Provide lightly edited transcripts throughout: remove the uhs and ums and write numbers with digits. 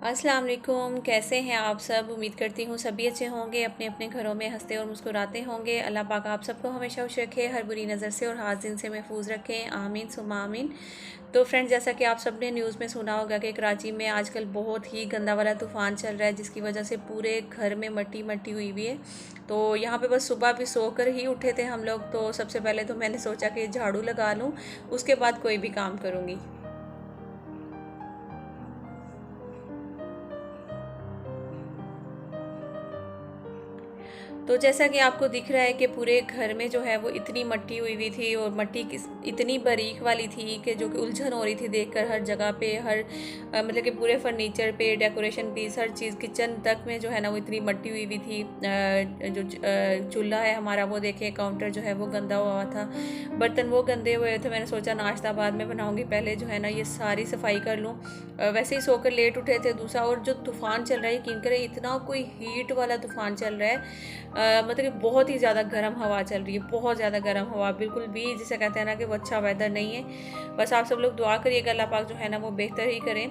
अस्सलाम वालेकुम। कैसे हैं आप सब? उम्मीद करती हूँ सभी अच्छे होंगे, अपने अपने घरों में हंसते और मुस्कुराते होंगे। अल्लाह पाक आप सबको हमेशा खुश रखे, हर बुरी नज़र से और हाजिन से महफूज रखें। आमीन सुम्मा आमीन। तो फ्रेंड्स, जैसा कि आप सब ने न्यूज़ में सुना होगा कि कराची में आजकल बहुत ही गंदा वाला तूफ़ान चल रहा है, जिसकी वजह से पूरे घर में मट्टी मट्टी हुई हुई है। तो यहाँ पे बस सुबह भी सोकर ही उठे थे हम लोग। तो सबसे पहले तो मैंने सोचा कि झाड़ू लगा लूँ, उसके बाद कोई भी काम करूँगी। तो जैसा कि आपको दिख रहा है कि पूरे घर में जो है वो इतनी मट्टी हुई हुई थी, और मट्टी किस इतनी बारीक वाली थी कि जो कि उलझन हो रही थी देखकर हर जगह पे, हर मतलब कि पूरे फर्नीचर पे, डेकोरेशन पीस, हर चीज़ किचन तक में जो है ना वो इतनी मट्टी हुई हुई थी। चूल्हा है हमारा, वो देखे काउंटर जो है वो गंदा हुआ था, बर्तन वो गंदे हुए थे। मैंने सोचा नाश्ता बाद में बनाऊंगी, पहले जो है ना ये सारी सफाई कर लूँ। वैसे ही सोकर लेट उठे थे। दूसरा, और जो तूफ़ान चल रहा है, यकीन करें इतना कोई हीट वाला तूफ़ान चल रहा है। मतलब कि बहुत ही ज़्यादा गर्म हवा चल रही है, बहुत ज़्यादा गर्म हवा, बिल्कुल भी जिसे कहते हैं ना कि वो अच्छा वेदर नहीं है। बस आप सब लोग दुआ करिएगा अल्लाह पाक जो है ना वो बेहतर ही करें।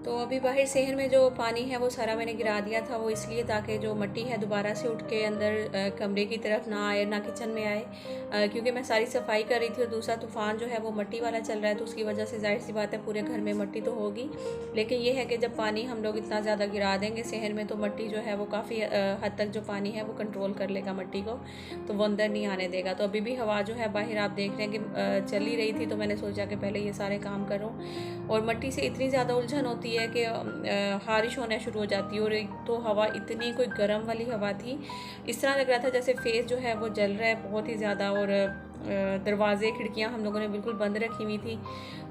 तो अभी बाहर शहर में जो पानी है वो सारा मैंने गिरा दिया था, वो इसलिए ताकि जो मट्टी है दोबारा से उठ के अंदर कमरे की तरफ ना आए, ना किचन में आए, क्योंकि मैं सारी सफाई कर रही थी। और दूसरा तूफ़ान जो है वो मट्टी वाला चल रहा है, तो उसकी वजह से जाहिर सी बात है पूरे घर में मट्टी तो होगी। लेकिन ये है कि जब पानी हम लोग इतना ज़्यादा गिरा देंगे शहर में, तो मट्टी जो है वो काफ़ी हद तक जो पानी है वो कंट्रोल कर लेगा मट्टी को, तो वो अंदर नहीं आने देगा। तो अभी भी हवा जो है बाहर आप देख रहे हैं कि चल ही रही थी, तो मैंने सोचा कि पहले ये सारे काम करूँ। और मट्टी से इतनी ज़्यादा उलझन होती है कि हारिश होना शुरू हो जाती है। और एक तो हवा इतनी कोई गर्म वाली हवा थी, इस तरह लग रहा था जैसे फेस जो है वो जल रहा है बहुत ही ज़्यादा। और दरवाजे खिड़कियां हम लोगों ने बिल्कुल बंद रखी हुई थी।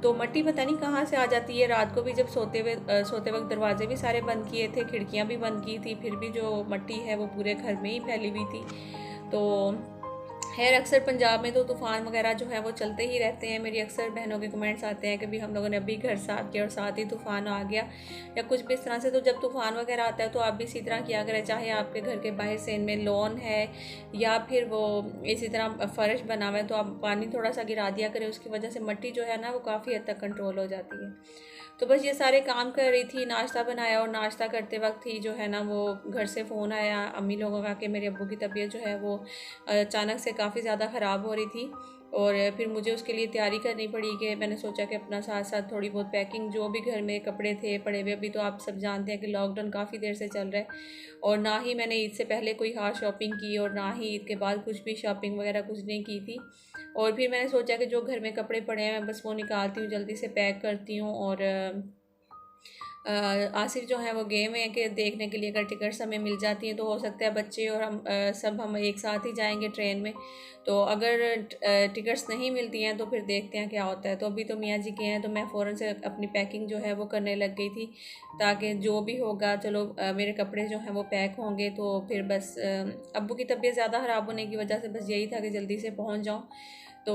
तो मट्टी पता नहीं कहाँ से आ जाती है। रात को भी जब सोते वक्त दरवाजे भी सारे बंद किए थे, खिड़कियां भी बंद की थी, फिर भी जो मट्टी है वो पूरे घर में ही फैली हुई थी। तो खैर, अक्सर पंजाब में तो तूफ़ान वगैरह जो है वो चलते ही रहते हैं। मेरी अक्सर बहनों के कमेंट्स आते हैं कि भी हम लोगों ने अभी घर साफ किया और साथ ही तूफ़ान आ गया, या कुछ भी इस तरह से। तो जब तूफ़ान वगैरह आता है तो आप भी इसी तरह किया करें, चाहे आपके घर के बाहर से इनमें लॉन है या फिर वो इसी तरह फ़र्श बना हुआ है, तो आप पानी थोड़ा सा गिरा दिया करें। उसकी वजह से मिट्टी जो है ना वो काफ़ी हद तक कंट्रोल हो जाती है। तो बस ये सारे काम कर रही थी, नाश्ता बनाया, और नाश्ता करते वक्त ही जो है ना वो घर से फ़ोन आया अम्मी लोगों का कि मेरे अब्बू की तबीयत जो है वो अचानक से काफ़ी ज़्यादा ख़राब हो रही थी। और फिर मुझे उसके लिए तैयारी करनी पड़ी कि मैंने सोचा कि अपना साथ साथ थोड़ी बहुत पैकिंग, जो भी घर में कपड़े थे पड़े हुए, अभी तो आप सब जानते हैं कि लॉकडाउन काफ़ी देर से चल रहा है, और ना ही मैंने ईद से पहले कोई खास शॉपिंग की, और ना ही ईद के बाद कुछ भी शॉपिंग वगैरह कुछ नहीं की थी। और फिर मैंने सोचा कि जो घर में कपड़े पड़े हैं बस वो निकालती हूँ, जल्दी से पैक करती हूँ, और आसिफ जो है वो गए हुए हैं कि देखने के लिए अगर टिकट्स हमें मिल जाती हैं तो हो सकता है बच्चे और हम सब हम एक साथ ही जाएंगे ट्रेन में। तो अगर टिकट्स नहीं मिलती हैं तो फिर देखते हैं क्या होता है। तो अभी तो मियाँ जी के हैं तो मैं फ़ौरन से अपनी पैकिंग जो है वो करने लग गई थी, ताकि जो भी होगा चलो मेरे कपड़े जो हैं वो पैक होंगे। तो फिर बस अब्बू की तबीयत ज़्यादा ख़राब होने की वजह से बस यही था कि जल्दी से पहुँच जाऊँ। तो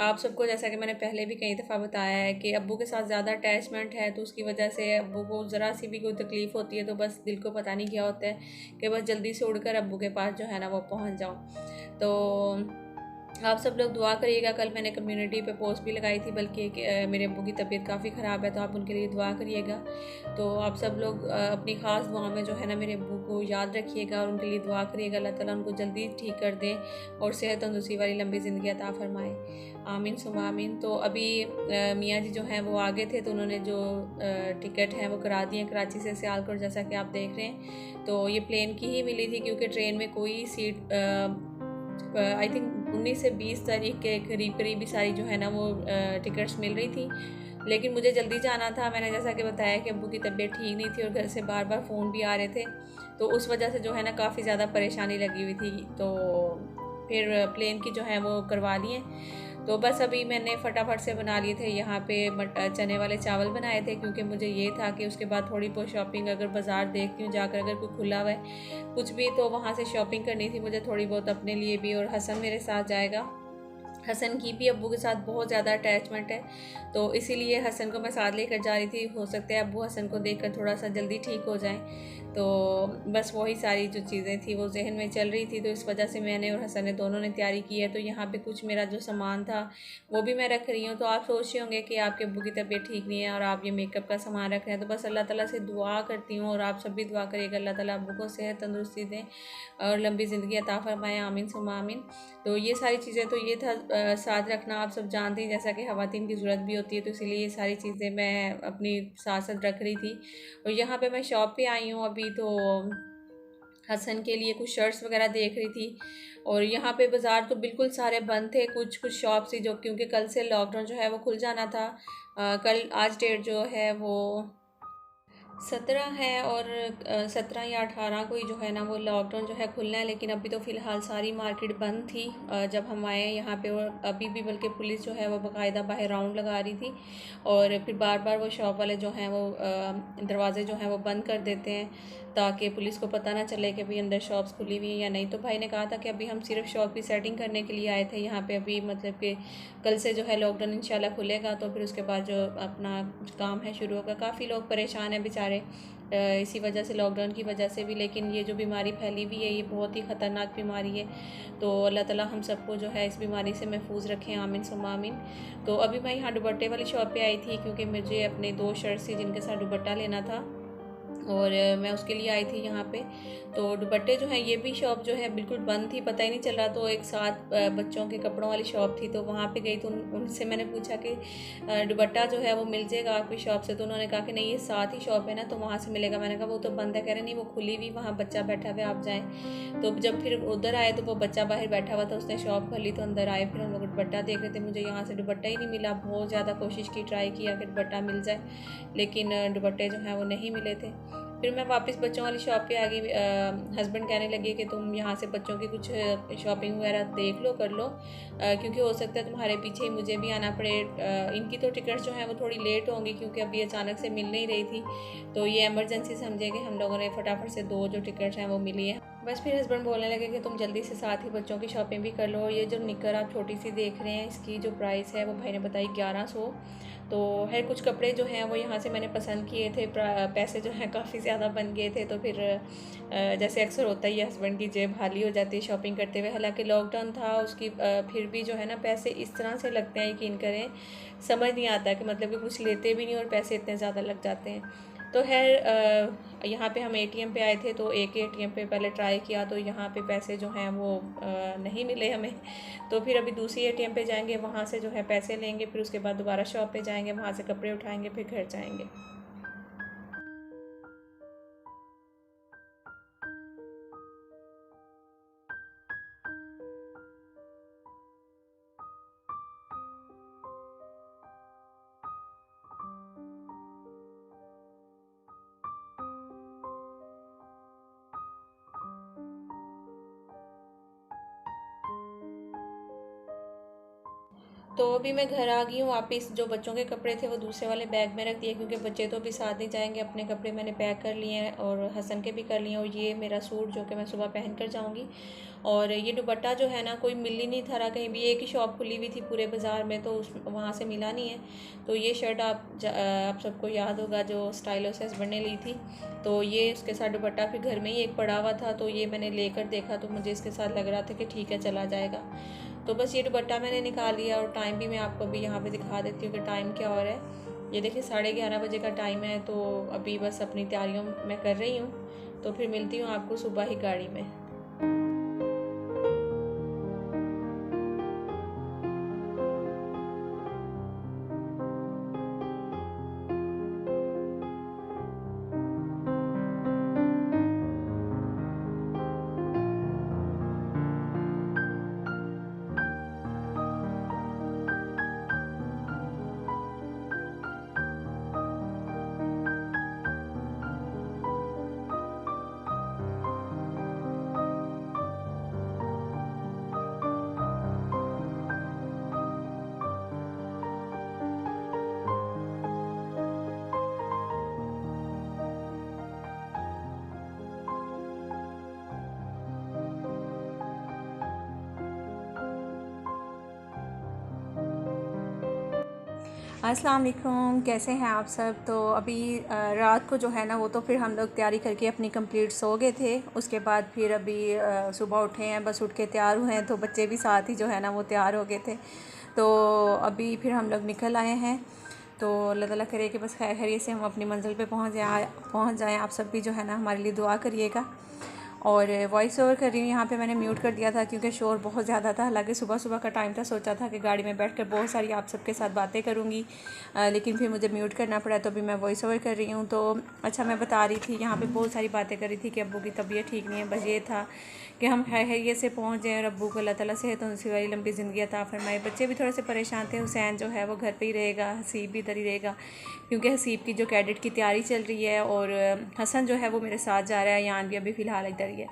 आप सबको जैसा कि मैंने पहले भी कई दफ़ा बताया है कि अब्बू के साथ ज़्यादा अटैचमेंट है, तो उसकी वजह से अब्बू को ज़रा सी भी कोई तकलीफ़ होती है तो बस दिल को पता नहीं क्या होता है कि बस जल्दी से उड़कर अब्बू के पास जो है ना वो पहुंच जाऊं। तो आप सब लोग दुआ करिएगा। कल मैंने कम्युनिटी पे पोस्ट भी लगाई थी, बल्कि मेरे अब्बू की तबीयत काफ़ी ख़राब है तो आप उनके लिए दुआ करिएगा। तो आप सब लोग अपनी ख़ास दुआ में जो है ना मेरे अब्बू को याद रखिएगा और उनके लिए दुआ करिएगा, अल्लाह ताला उनको जल्दी ठीक कर दें और सेहत तंदुरुस्ती वाली लंबी ज़िंदगी अता फ़रमाए। आमीन सुम्मा आमीन। तो अभी मियाँ जी जो हैं वो आगे थे तो उन्होंने जो टिकट है वो करा दिए कराची से सियालकोट, जैसा कि आप देख रहे हैं। तो ये प्लेन की ही मिली थी क्योंकि ट्रेन में कोई सीट आई थिंक 19 से 20 तारीख के करीब करीब ही सारी जो है ना वो टिकट्स मिल रही थी। लेकिन मुझे जल्दी जाना था, मैंने जैसा कि बताया कि अब्बू की तबीयत ठीक नहीं थी और घर से बार बार फ़ोन भी आ रहे थे, तो उस वजह से जो है ना काफ़ी ज़्यादा परेशानी लगी हुई थी। तो फिर प्लेन की जो है वो करवा लिए। तो बस अभी मैंने फटाफट से बना लिए थे यहाँ पे चने वाले चावल बनाए थे, क्योंकि मुझे ये था कि उसके बाद थोड़ी बहुत शॉपिंग अगर बाज़ार देखती हूँ जाकर, अगर कोई खुला हुआ है कुछ भी तो वहाँ से शॉपिंग करनी थी मुझे थोड़ी बहुत अपने लिए भी, और हसन मेरे साथ जाएगा। हसन की भी अब्बू के साथ बहुत ज़्यादा अटैचमेंट है, तो इसीलिए हसन को मैं साथ लेकर जा रही थी। हो सकता है अब्बू हसन को देखकर थोड़ा सा जल्दी ठीक हो जाएं। तो बस वही सारी जो चीज़ें थी वो जहन में चल रही थी, तो इस वजह से मैंने और हसन ने दोनों ने तैयारी की है। तो यहाँ पे कुछ मेरा जो सामान था वो भी मैं रख रही हूँ। तो आप सोच रहे होंगे कि आपके अब्बू की तबीयत ठीक नहीं है और आप ये मेकअप का सामान रख रहे हैं, तो बस अल्लाह ताला से दुआ करती हूँ और आप सब भी दुआ करिएगा अल्लाह ताला अब्बू को सेहत तंदुरुस्ती दें और लंबी ज़िंदगी अता फरमाए। आमीन सुम्मा आमीन। तो ये सारी चीज़ें तो ये था साथ रखना। आप सब जानते हैं जैसा कि ख़वातीन की ज़रूरत भी होती है, तो इसीलिए ये सारी चीज़ें मैं अपनी साथ साथ रख रही थी। और यहाँ पे मैं शॉप पे आई हूँ अभी, तो हसन के लिए कुछ शर्ट्स वगैरह देख रही थी। और यहाँ पे बाज़ार तो बिल्कुल सारे बंद थे, कुछ कुछ शॉप थी जो, क्योंकि कल से लॉकडाउन जो है वो खुल जाना था। कल आज डेट जो है वो 17 है और 17 या 18 को ही जो है ना वो लॉकडाउन जो है खुलना है। लेकिन अभी तो फ़िलहाल सारी मार्केट बंद थी जब हम आए यहाँ पे, और अभी भी बल्कि पुलिस जो है वो बाकायदा बाहर राउंड लगा रही थी। और फिर बार बार वो शॉप वाले जो हैं वो दरवाज़े जो हैं वो बंद कर देते हैं ताकि पुलिस को पता ना चले कि भाई अंदर शॉप्स खुली हुई हैं या नहीं। तो भाई ने कहा था कि अभी हम सिर्फ शॉप की सेटिंग करने के लिए आए थे यहाँ पे, अभी मतलब कि कल से जो है लॉकडाउन इंशाल्लाह खुलेगा तो फिर उसके बाद जो अपना काम है शुरू होगा। काफ़ी लोग परेशान हैं बेचारे इसी वजह से, लॉकडाउन की वजह से भी। लेकिन ये जो बीमारी फैली हुई है ये बहुत ही ख़तरनाक बीमारी है, तो अल्लाह ताला हम सबको जो है इस बीमारी से महफूज रखें। आमीन सुम्मा आमीन। तो अभी मैं यहाँ दुपट्टे वाली शॉप पे आई थी क्योंकि मुझे अपने 2 शर्ट्स थी जिनके साथ दुपट्टा लेना था और मैं उसके लिए आई थी यहाँ पे। तो दुपट्टे जो हैं ये भी शॉप जो है बिल्कुल बंद थी, पता ही नहीं चल रहा। तो एक साथ बच्चों के कपड़ों वाली शॉप थी तो वहाँ पे गई, तो उनसे मैंने पूछा कि दुपट्टा जो है वो मिल जाएगा आपकी शॉप से। तो उन्होंने कहा कि नहीं ये साथ ही शॉप है ना तो वहाँ से मिलेगा। मैंने कहा वो तो बंद है। कह रहे नहीं वो खुली हुई, वहाँ बच्चा बैठा हुआ आप जाएँ। तो जब फिर उधर आए तो वो बच्चा बाहर बैठा हुआ था, उसने शॉप खोली तो अंदर आए, फिर हम लोग दुपट्टा देख रहे थे। मुझे यहाँ से दुपट्टा ही नहीं मिला, बहुत ज़्यादा कोशिश की, ट्राई किया कि दुपट्टा मिल जाए, लेकिन दुपट्टे जो हैं वो नहीं मिले थे। फिर मैं वापस बच्चों वाली शॉप पे आ गई। हस्बैंड कहने लगे कि तुम यहाँ से बच्चों की कुछ शॉपिंग वगैरह देख लो, कर लो, क्योंकि हो सकता है तुम्हारे पीछे ही मुझे भी आना पड़े। इनकी तो टिकट्स जो हैं वो थोड़ी लेट होंगी क्योंकि अभी अचानक से मिल नहीं रही थी, तो ये इमरजेंसी समझे कि हम लोगों ने फटाफट से 2 जो टिकट्स हैं वो मिली है। बस फिर हस्बैंड बोलने लगे कि तुम जल्दी से साथ ही बच्चों की शॉपिंग भी कर लो। और ये जो निकर आप छोटी सी देख रहे हैं इसकी जो प्राइस है वो भाई ने बताई 1100। तो है कुछ कपड़े जो हैं वो यहाँ से मैंने पसंद किए थे, पैसे जो हैं काफ़ी ज़्यादा बन गए थे। तो फिर जैसे अक्सर होता ही है हस्बैंड की जेब खाली हो जाती है शॉपिंग करते हुए। हालांकि लॉकडाउन था उसकी फिर भी जो है ना पैसे इस तरह से लगते हैं, यकीन करें समझ नहीं आता कि मतलब कि कुछ लेते भी नहीं और पैसे इतने ज़्यादा लग जाते हैं। तो खैर यहाँ पे हम एटीएम पे आए थे तो एक एटीएम पे पहले ट्राई किया तो यहाँ पे पैसे जो हैं वो नहीं मिले हमें। तो फिर अभी दूसरी एटीएम पे जाएंगे, वहाँ से जो है पैसे लेंगे, फिर उसके बाद दोबारा शॉप पे जाएंगे, वहाँ से कपड़े उठाएंगे, फिर घर जाएंगे। तो अभी मैं घर आ गई हूँ वापस। जो बच्चों के कपड़े थे वो दूसरे वाले बैग में रख दिए, क्योंकि बच्चे तो अभी साथ नहीं जाएंगे। अपने कपड़े मैंने पैक कर लिए हैं और हसन के भी कर लिए हैं, और ये मेरा सूट जो कि मैं सुबह पहन कर जाऊँगी। और ये दुपट्टा जो है ना, कोई मिल ही नहीं था रहा कहीं भी। एक ही शॉप खुली हुई थी पूरे बाज़ार में, तो उस वहाँ से मिला नहीं है। तो ये शर्ट आप सबको याद होगा जो स्टाइलो से हस्बैंड ने ली थी। तो ये उसके साथ दुपट्टा फिर घर में ही एक पड़ा हुआ था, तो ये मैंने लेकर देखा तो मुझे इसके साथ लग रहा था कि ठीक है चला जाएगा। तो बस ये दुपट्टा मैंने निकाल लिया। और टाइम भी मैं आपको अभी यहाँ पे दिखा देती हूँ कि टाइम क्या हो रहा है। ये देखिए 11:30 बजे का टाइम है। तो अभी बस अपनी तैयारियों मैं कर रही हूँ, तो फिर मिलती हूँ आपको सुबह ही गाड़ी में। अस्सलाम वालेकुम, कैसे हैं आप सब। तो अभी रात को जो है ना, वो तो फिर हम लोग तैयारी करके अपनी कंप्लीट सो गए थे। उसके बाद फिर अभी सुबह उठे हैं, बस उठ के तैयार हुए हैं। तो बच्चे भी साथ ही जो है ना वो तैयार हो गए थे। तो अभी फिर हम लोग निकल आए हैं। तो अल्लाह ताला करे कि बस खैर खैरियत से हम अपनी मंजिल पे पहुंच जाएँ। आप सब भी जो है ना हमारे लिए दुआ करिएगा। और वॉइस ओवर कर रही हूँ, यहाँ पे मैंने म्यूट कर दिया था क्योंकि शोर बहुत ज़्यादा था। हालांकि सुबह सुबह का टाइम था, सोचा था कि गाड़ी में बैठकर बहुत सारी आप सबके साथ बातें करूँगी, लेकिन फिर मुझे म्यूट करना पड़ा। तो अभी मैं वॉइस ओवर कर रही हूँ। तो अच्छा, मैं बता रही थी यहाँ पे बहुत सारी बातें कर रही थी कि अब्बू की तबीयत ठीक नहीं है। बस ये था कि हम खैरियत से पहुँच जाएँ और अब्बू को अल्लाह ताला सेहत उनसी वाली लंबी ज़िंदगी अता फरमाए। बच्चे भी थोड़े से परेशान थे। हुसैन जो है वो घर पे ही रहेगा, हसीब भी इधर ही रहेगा, क्योंकि हसीब की जो कैडेट की तैयारी चल रही है। और हसन जो है वो मेरे साथ जा रहा है। यान भी अभी फ़िलहाल इधर ही है।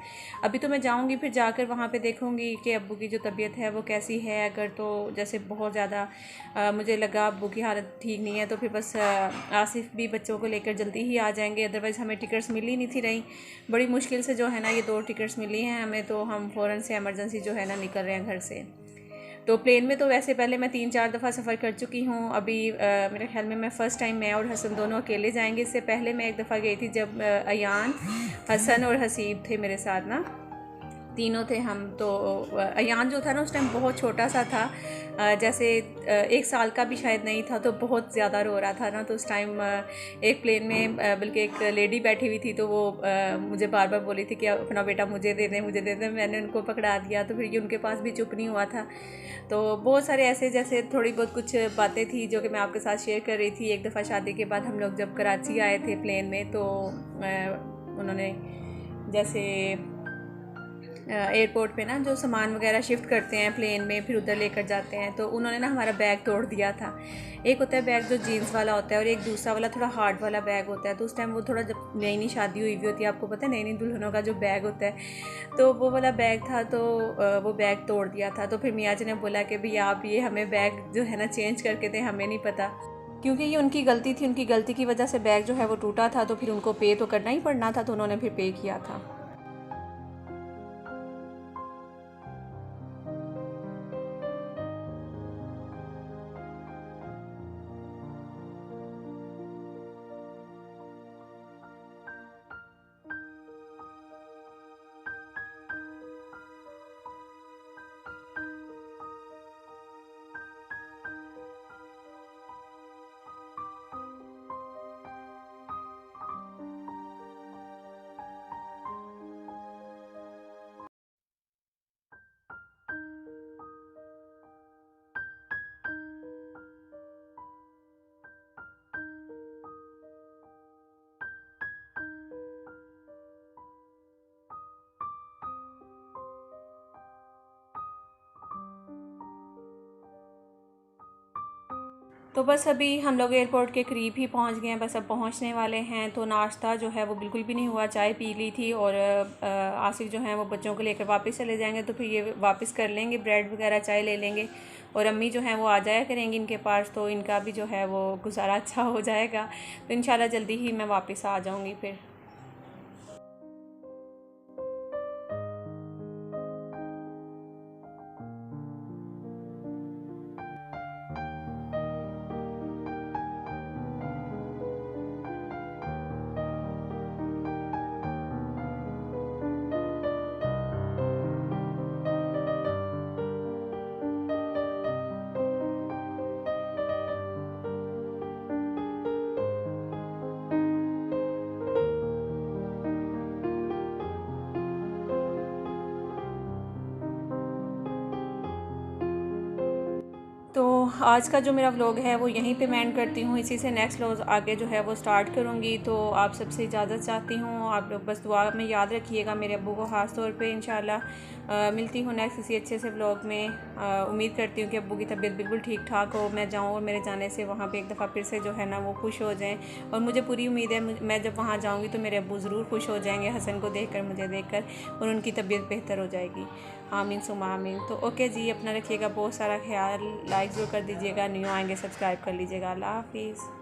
अभी तो मैं जाऊंगी, फिर जाकर वहाँ पे देखूंगी कि अब्बू की जो तबीयत है वो कैसी है। अगर तो जैसे बहुत ज़्यादा मुझे लगा अब्बू की हालत ठीक नहीं है, तो फिर बस आसिफ भी बच्चों को लेकर जल्दी ही आ जाएंगे। अदरवाइज़ हमें टिकट्स मिल ही नहीं थी रही। बड़ी मुश्किल से जो है ना ये 2 टिकट्स मिली हैं हमें। तो हम फ़ौरन से एमरजेंसी जो है ना निकल रहे हैं घर से। तो प्लेन में तो वैसे पहले मैं 3-4 दफ़ा सफ़र कर चुकी हूँ। अभी मेरे ख्याल में मैं फ़र्स्ट टाइम मैं और हसन दोनों अकेले जाएंगे। इससे पहले मैं एक दफ़ा गई थी जब अयान, हसन और हसीब थे मेरे साथ ना, तीनों थे हम। तो अयान जो था ना उस टाइम बहुत छोटा सा था, जैसे 1 साल का भी शायद नहीं था। तो बहुत ज़्यादा रो रहा था ना। तो उस टाइम एक प्लेन में बल्कि एक लेडी बैठी हुई थी, तो वो मुझे बार बार बोली थी कि अपना बेटा मुझे दे दें, मुझे दे दें। मैंने उनको पकड़ा दिया, तो फिर ये उनके पास भी चुप नहीं हुआ था। तो बहुत सारे ऐसे जैसे थोड़ी बहुत कुछ बातें थी जो कि मैं आपके साथ शेयर कर रही थी। एक दफ़ा शादी के बाद हम लोग जब कराची आए थे प्लेन में, तो उन्होंने जैसे एयरपोर्ट पे ना जो सामान वगैरह शिफ्ट करते हैं प्लेन में, फिर उधर लेकर जाते हैं, तो उन्होंने ना हमारा बैग तोड़ दिया था। एक होता है बैग जो जीन्स वाला होता है, और एक दूसरा वाला थोड़ा हार्ड वाला बैग होता है। तो उस टाइम वो थोड़ा, जब नई नई शादी हुई होती है, आपको पता है नई नई दुल्हनों का जो बैग होता है, तो वो वाला बैग था। तो वो बैग तोड़ दिया था। तो फिर मियाँ जी ने बोला कि भैया आप ये हमें बैग जो है ना चेंज करके दें, हमें नहीं पता। क्योंकि ये उनकी गलती थी, उनकी गलती की वजह से बैग जो है वो टूटा था। तो फिर उनको पे तो करना ही पड़ना था, तो उन्होंने फिर पे किया था। तो बस अभी हम लोग एयरपोर्ट के करीब ही पहुंच गए हैं, बस अब पहुंचने वाले हैं। तो नाश्ता जो है वो बिल्कुल भी नहीं हुआ, चाय पी ली थी और आसिफ जो है वो बच्चों को लेकर वापस चले जाएंगे, तो फिर ये वापस कर लेंगे, ब्रेड वगैरह चाय ले लेंगे। और अम्मी जो हैं वो आ जाया करेंगी इनके पास, तो इनका भी जो है वो गुजारा अच्छा हो जाएगा। तो इंशाल्लाह जल्दी ही मैं वापस आ जाऊँगी फिर। तो आज का जो मेरा व्लॉग है वो यहीं पे मैं एंड करती हूँ। इसी से नेक्स्ट व्लॉग आगे जो है वो स्टार्ट करूँगी। तो आप सबसे इजाज़त चाहती हूँ, आप लोग बस दुआ में याद रखिएगा मेरे अब्बू को ख़ास तौर पे। इंशाल्लाह मिलती हूँ नेक्स्ट किसी अच्छे से व्लॉग में। उम्मीद करती हूँ कि अब्बू की तबीयत बिल्कुल ठीक ठाक हो, मैं जाऊँ और मेरे जाने से वहाँ पे एक दफ़ा फिर से जो है ना वो खुश हो जाएँ। और मुझे पूरी उम्मीद है मैं जब वहाँ जाऊँगी तो मेरे अब्बू ज़रूर खुश हो जाएंगे, हसन को देख कर, मुझे देख कर, और उनकी तबीयत बेहतर हो जाएगी। आमीन सुमा आमीन। तो ओके जी, अपना रखिएगा बहुत सारा ख्याल, लाइक ज़रूर कर दीजिएगा, न्यू आएंगे सब्सक्राइब कर लीजिएगा। अल्लाह हाफिज़।